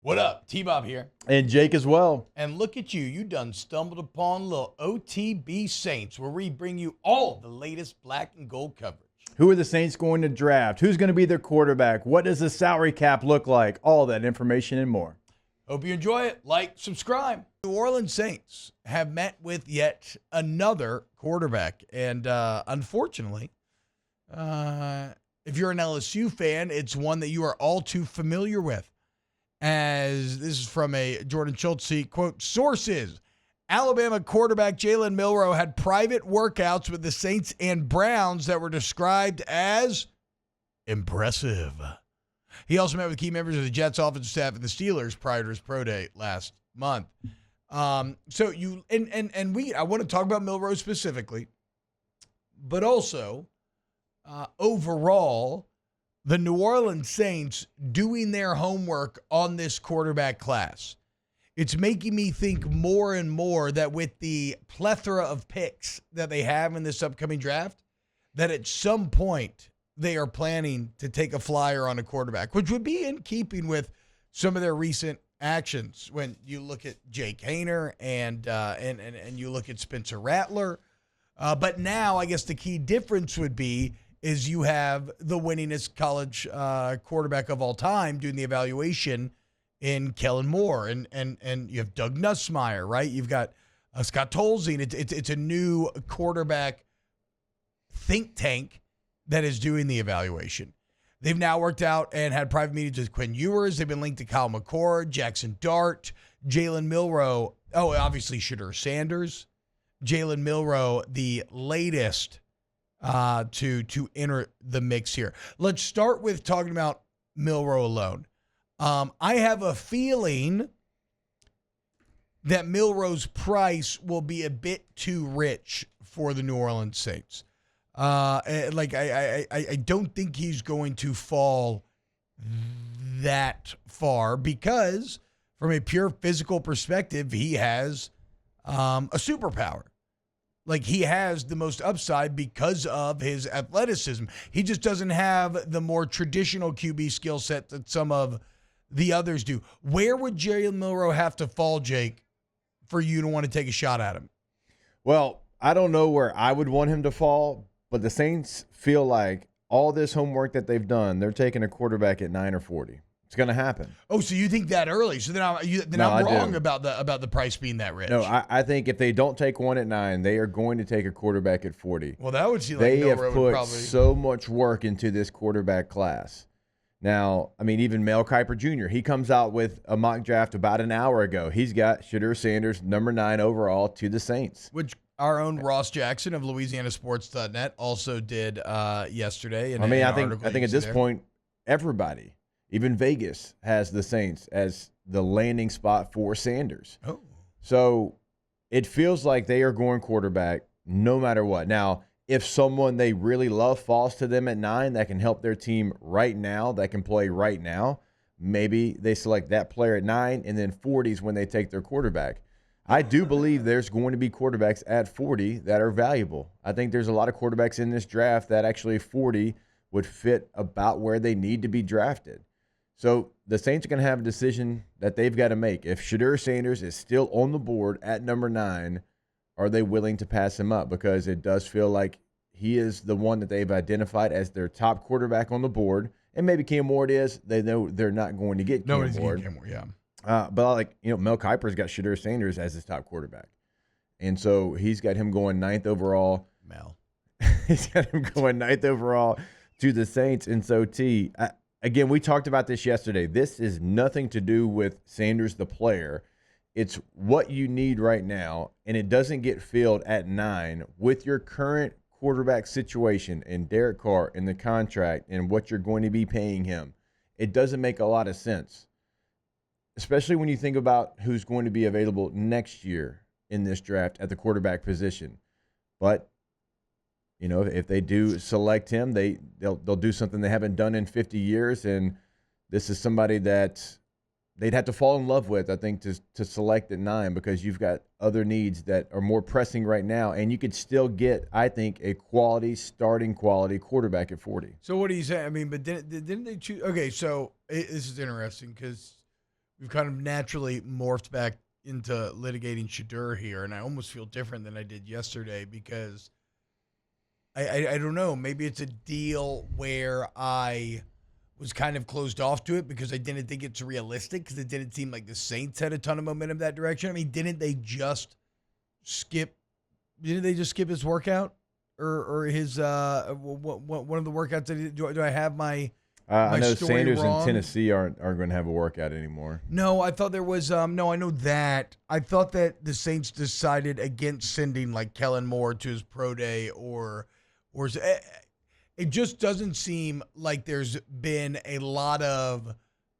What up? T-Bob here. And Jake as well. And look at you. You done stumbled upon little OTB Saints, where we bring you all the latest black and gold coverage. Who are the Saints going to draft? Who's going to be their quarterback? What does the salary cap look like? All that information and more. Hope you enjoy it. Like, subscribe. New Orleans Saints have met with yet another quarterback. And unfortunately, if you're an LSU fan, it's one that you are all too familiar with. As this is from a Jordan Schultz, quote, sources, Alabama quarterback Jalen Milroe had private workouts with the Saints and Browns that were described as impressive. He also met with key members of the Jets offensive staff and the Steelers prior to his pro day last month. I want to talk about Milroe specifically, but also overall, the New Orleans Saints doing their homework on this quarterback class. It's making me think more and more that with the plethora of picks that they have in this upcoming draft, that at some point they are planning to take a flyer on a quarterback, which would be in keeping with some of their recent actions. When you look at Jake Haener and you look at Spencer Rattler. But now I guess the key difference would be is you have the winningest college quarterback of all time doing the evaluation in Kellen Moore, and you have Doug Nussmeier, right? You've got Scott Tolzien. It's a new quarterback think tank that is doing the evaluation. They've now worked out and had private meetings with Quinn Ewers. They've been linked to Kyle McCord, Jackson Dart, Jalen Milroe. Oh, obviously Shadur Sanders. Jalen Milroe, the latest to enter the mix here. Let's start with talking about Milroe alone. I have a feeling that Milroe's price will be a bit too rich for the New Orleans Saints. I don't think he's going to fall that far because from a pure physical perspective, he has a superpower. Like, he has the most upside because of his athleticism. He just doesn't have the more traditional QB skill set that some of the others do. Where would Jalen Milroe have to fall, Jake, for you to want to take a shot at him? Well, I don't know where I would want him to fall, but the Saints feel like all this homework that they've done, they're taking a quarterback at 9 or 40. It's going to happen. Oh, so you think that early? So then I'm wrong about the price being that rich. No, I think if they don't take one at 9, they are going to take a quarterback at 40. Well, that would seem like they Milroe have would put probably so much work into this quarterback class. Now, I mean, even Mel Kiper Jr., he comes out with a mock draft about an hour ago. He's got Shadur Sanders, number 9 overall, to the Saints. Which our own Ross Jackson of LouisianaSports.net also did yesterday. I think at this point, everybody, even Vegas, has the Saints as the landing spot for Sanders. Oh. So it feels like they are going quarterback no matter what. Now, if someone they really love falls to them at 9 that can help their team right now, that can play right now, maybe they select that player at 9, and then 40 is when they take their quarterback. I do believe there's going to be quarterbacks at 40 that are valuable. I think there's a lot of quarterbacks in this draft that actually 40 would fit about where they need to be drafted. So the Saints are going to have a decision that they've got to make. If Shadur Sanders is still on the board at number 9, are they willing to pass him up? Because it does feel like he is the one that they've identified as their top quarterback on the board. And maybe Cam Ward is. They know they're not going to get Cam Ward. Nobody's getting Cam Ward, yeah. But Mel Kiper's got Shadur Sanders as his top quarterback. And so he's got him going 9th overall. Mel. He's got him going 9th overall to the Saints. And so, again, we talked about this yesterday. This is nothing to do with Sanders, the player. It's what you need right now, and it doesn't get filled at 9 with your current quarterback situation and Derek Carr and the contract and what you're going to be paying him. It doesn't make a lot of sense, especially when you think about who's going to be available next year in this draft at the quarterback position. But if they do select him, they'll do something they haven't done in 50 years, and this is somebody that they'd have to fall in love with, I think, to select at 9, because you've got other needs that are more pressing right now, and you could still get, I think, a starting quality quarterback at 40. So what do you say? I mean, but didn't they choose? Okay, so this is interesting because we've kind of naturally morphed back into litigating Shedeur here, and I almost feel different than I did yesterday because I don't know. Maybe it's a deal where I was kind of closed off to it because I didn't think it's realistic because it didn't seem like the Saints had a ton of momentum that direction. I mean, didn't they just skip his workout or his one of the workouts that he did? Do I have my I know story Sanders wrong? and Tennessee aren't going to have a workout anymore. No, I thought there was no, I know that. I thought that the Saints decided against sending like Kellen Moore to his pro day or it just doesn't seem like there's been a lot of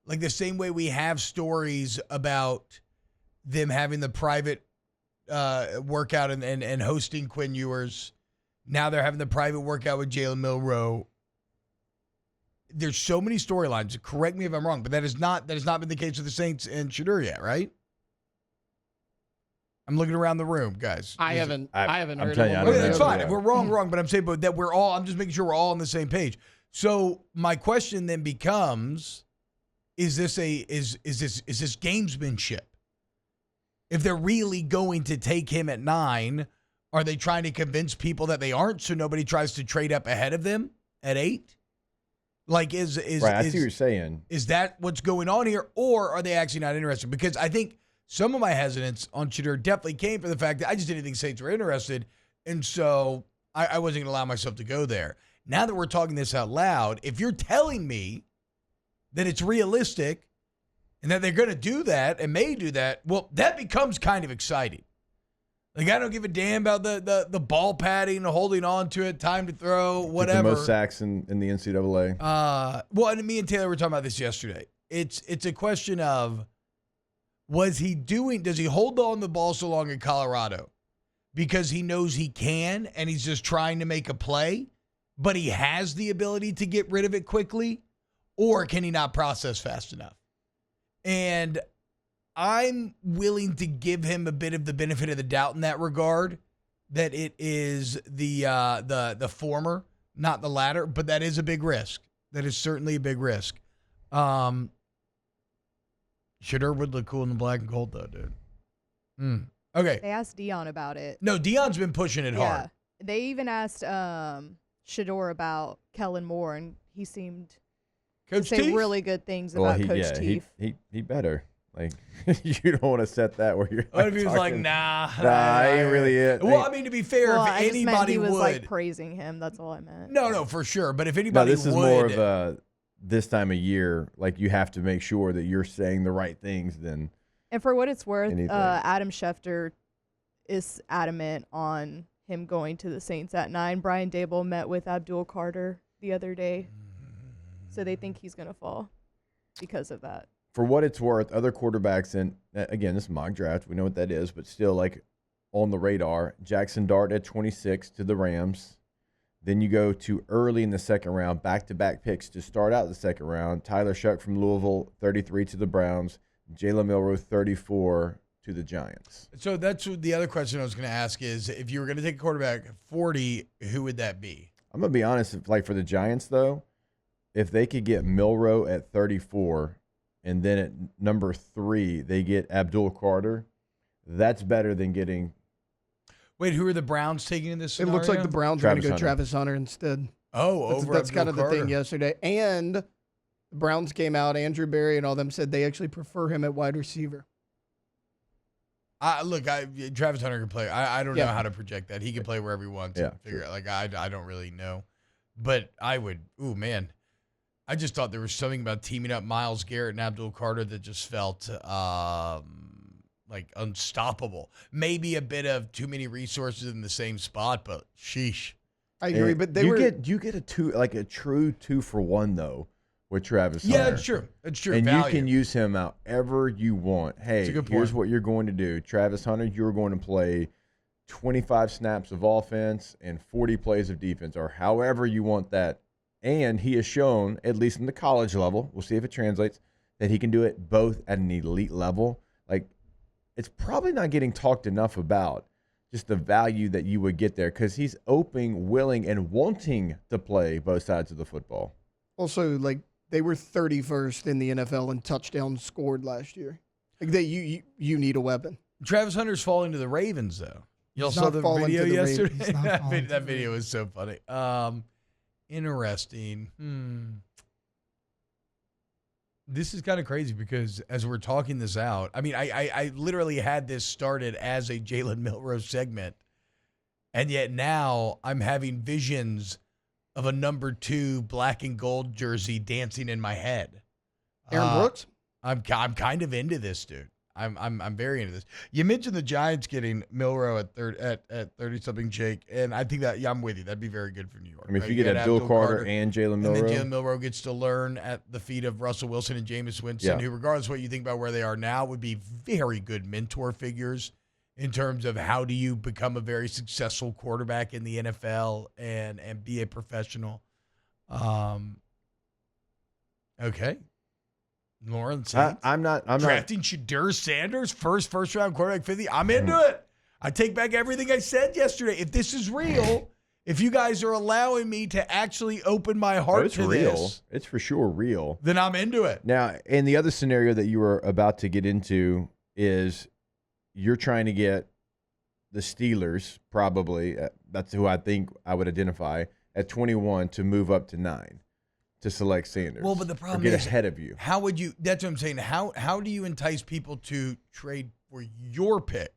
like the same way we have stories about them having the private workout and hosting Quinn Ewers. Now they're having the private workout with Jalen Milroe. There's so many storylines. Correct me if I'm wrong, but that has not been the case with the Saints and Shedeur yet, right? I'm looking around the room, guys. I haven't heard telling you, I of don't Okay, know. that's fine. Yeah. If we're wrong, but I'm saying, but that we're all. I'm just making sure we're all on the same page. So my question then becomes: is this gamesmanship? If they're really going to take him at 9, are they trying to convince people that they aren't, so nobody tries to trade up ahead of them at 8? Like, Right, I see what you're saying. is that what's going on here, or are they actually not interested? Because I think some of my hesitance on Shedeur definitely came from the fact that I just didn't think Saints were interested, and so I wasn't going to allow myself to go there. Now that we're talking this out loud, if you're telling me that it's realistic and that they're going to do that and may do that, well, that becomes kind of exciting. Like, I don't give a damn about the ball padding, holding on to it, time to throw, whatever. The most sacks in the NCAA. Well, and me and Taylor were talking about this yesterday. It's a question of, does he hold on the ball so long in Colorado because he knows he can and he's just trying to make a play, but he has the ability to get rid of it quickly, or can he not process fast enough? And I'm willing to give him a bit of the benefit of the doubt in that regard, that it is the former, not the latter, but that is a big risk. That is certainly a big risk. Shedeur would look cool in the black and gold, though, dude. Okay. They asked Dion about it. No, Dion's been pushing it hard. They even asked Shedeur about Kellen Moore, and he seemed Coach to say Teef? really good things about Coach Teef. He better. Like, you don't want to set that where you're. What if he was like, talking, nah, ain't really it. Well, I mean, to be fair, Well, if I just meant anybody he was would. like praising him. That's all I meant. No, for sure. But if No, anybody this is would. more of a this time of year. Like, you have to make sure that you're saying the right things. Then. And for what it's worth, Anything. Adam Schefter is adamant on him going to the Saints at 9. Brian Dable met with Abdul Carter the other day, so they think he's going to fall because of that. For what it's worth, other quarterbacks, and again, this is mock draft, we know what that is, but still, like, on the radar, Jackson Dart at 26 to the Rams. Then you go to early in the second round, back-to-back picks to start out the second round. Tyler Shuck from Louisville, 33 to the Browns. Jalen Milroe, 34 to the Giants. So that's the other question I was going to ask is, if you were going to take a quarterback at 40, who would that be? I'm going to be honest, like, for the Giants, though, if they could get Milroe at 34 and then at number 3 they get Abdul Carter, that's better than getting. Wait, who are the Browns taking in this It scenario? looks like the Browns are going to go Hunter. Travis Hunter instead. Oh, That's Abdul kind of the Carter. thing yesterday. And the Browns came out, Andrew Berry and all them said they actually prefer him at wide receiver. Look, Travis Hunter can play. I don't know Yeah. how to project that. He can play wherever he wants. Yeah, And figure out. Like, I don't really know. But I would. Ooh, man. I just thought there was something about teaming up Myles Garrett and Abdul Carter that just felt like unstoppable. Maybe a bit of too many resources in the same spot, but sheesh. I agree, but they you were get a true 2-for-1 though with Travis Yeah, Hunter. that's true. That's true. And Value. you can use him however you want. Hey, a good here's point. what you're going to do. Travis Hunter, you're going to play 25 snaps of offense and 40 plays of defense, or however you want that. And he has shown, at least in the college level, we'll see if it translates, that he can do it both at an elite level. Like, it's probably not getting talked enough about just the value that you would get there, because he's open, willing, and wanting to play both sides of the football. also, like, They were 31st in the NFL in touchdowns scored last year. Like you need a weapon. Travis Hunter's falling to the Ravens, though. Y'all He's saw not the falling video to the Ravens. yesterday? He's not falling to That the video was so funny. Interesting. This is kind of crazy because as we're talking this out, I mean, I literally had this started as a Jalen Milroe segment, and yet now I'm having visions of a number 2 black and gold jersey dancing in my head. Aaron Brooks? I'm kind of into this, dude. I'm very into this. You mentioned the Giants getting Milroe at 30-something, Jake, and I think that I'm with you. That'd be very good for New York. I mean, right? if you get Abdul Carter and Jalen and Milroe. then Jalen Milroe gets to learn at the feet of Russell Wilson and Jameis Winston, Yeah. who, regardless of what you think about where they are now, would be very good mentor figures in terms of how do you become a very successful quarterback in the NFL and be a professional. Okay. Lauren Saints. I'm not Drafting Shadur Sanders, first round quarterback 50. I'm into it. I take back everything I said yesterday. If this is real, if you guys are allowing me to actually open my heart it's to real. this, It's for sure real. then I'm into it. Now, and the other scenario that you were about to get into is you're trying to get the Steelers, probably, that's who I think I would identify, at 21 to move up to 9 to select Sanders. Well, but the problem or get is, ahead of you. how would you, that's what I'm saying, how do you entice people to trade for your pick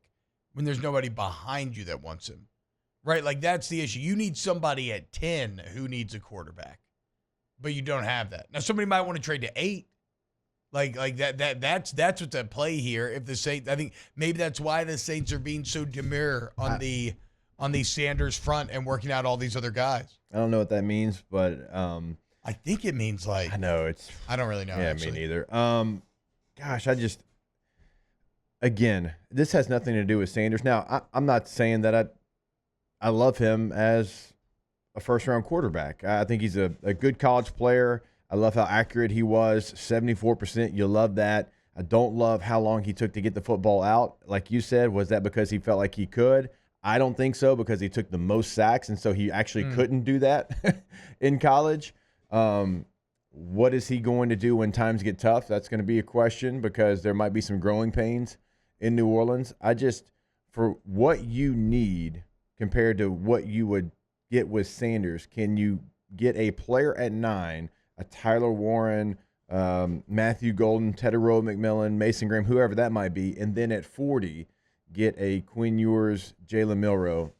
when there's nobody behind you that wants him? Right? Like, that's the issue. You need somebody at 10 who needs a quarterback, but you don't have that. Now, somebody might want to trade to 8. Like that's what's at play here. If the Saints, I think maybe that's why the Saints are being so demure on the Sanders front and working out all these other guys. I don't know what that means, but I think it means like I know it's I don't really know. yeah, actually. me neither. Gosh, again, this has nothing to do with Sanders. Now, I'm not saying that I love him as a first-round quarterback. I think he's a good college player. I love how accurate he was, 74%. You love that. I don't love how long he took to get the football out. Like you said, was that because he felt like he could? I don't think so, because he took the most sacks, and so he actually couldn't do that in college. What is he going to do when times get tough? That's going to be a question, because there might be some growing pains in New Orleans. For what you need compared to what you would get with Sanders, can you get a player at 9, a Tyler Warren, Matthew Golden, Tedero McMillan, Mason Graham, whoever that might be, and then at 40, get a Quinn Ewers, Jalen Milroe?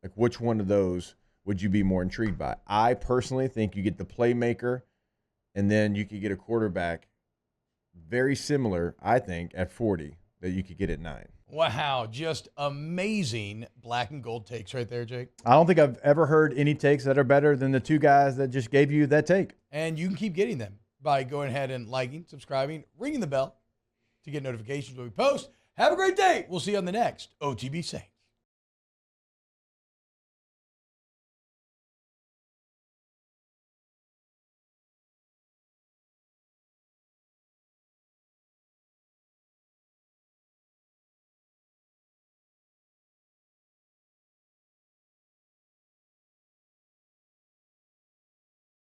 Like, which one of those would you be more intrigued by? I personally think you get the playmaker, and then you could get a quarterback very similar, I think, at 40 that you could get at 9. Wow, just amazing black and gold takes right there, Jake. I don't think I've ever heard any takes that are better than the two guys that just gave you that take. And you can keep getting them by going ahead and liking, subscribing, ringing the bell to get notifications when we post. Have a great day. We'll see you on the next OTB Saints.